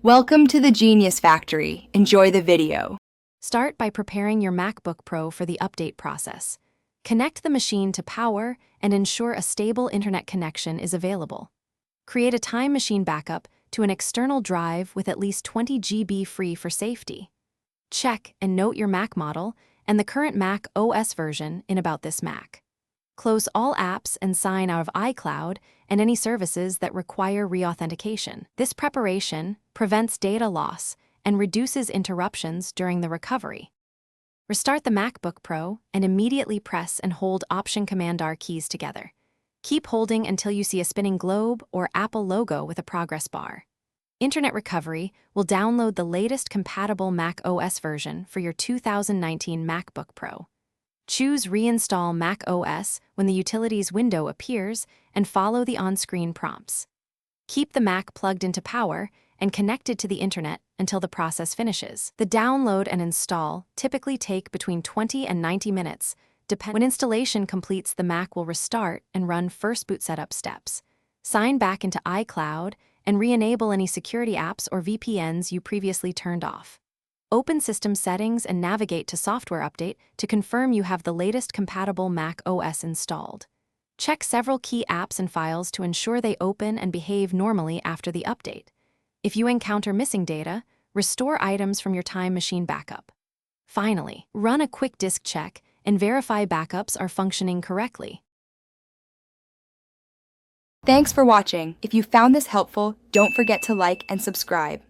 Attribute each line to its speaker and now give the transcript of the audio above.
Speaker 1: Welcome to the Genius Factory. Enjoy the video.
Speaker 2: Start by preparing your MacBook Pro for the update process. Connect the machine to power and ensure a stable internet connection is available. Create a time machine backup to an external drive with at least 20 GB free for safety. Check and note your Mac model and the current Mac OS version in About This Mac. Close all apps and sign out of iCloud and any services that require reauthentication. This preparation prevents data loss and reduces interruptions during the recovery. Restart the MacBook Pro and immediately press and hold Option-Command-R keys together. Keep holding until you see a spinning globe or Apple logo with a progress bar. Internet Recovery will download the latest compatible Mac OS version for your 2019 MacBook Pro. Choose Reinstall Mac OS when the Utilities window appears and follow the on-screen prompts. Keep the Mac plugged into power and connected to the internet until the process finishes. The download and install typically take between 20 and 90 minutes. When installation completes, the Mac will restart and run first boot setup steps. Sign back into iCloud and re-enable any security apps or VPNs you previously turned off. Open System Settings and navigate to Software Update to confirm you have the latest compatible Mac OS installed. Check several key apps and files to ensure they open and behave normally after the update. If you encounter missing data, restore items from your time machine backup. Finally, run a quick disk check and verify backups are functioning correctly.
Speaker 1: Thanks for watching. If you found this helpful, don't forget to like and subscribe.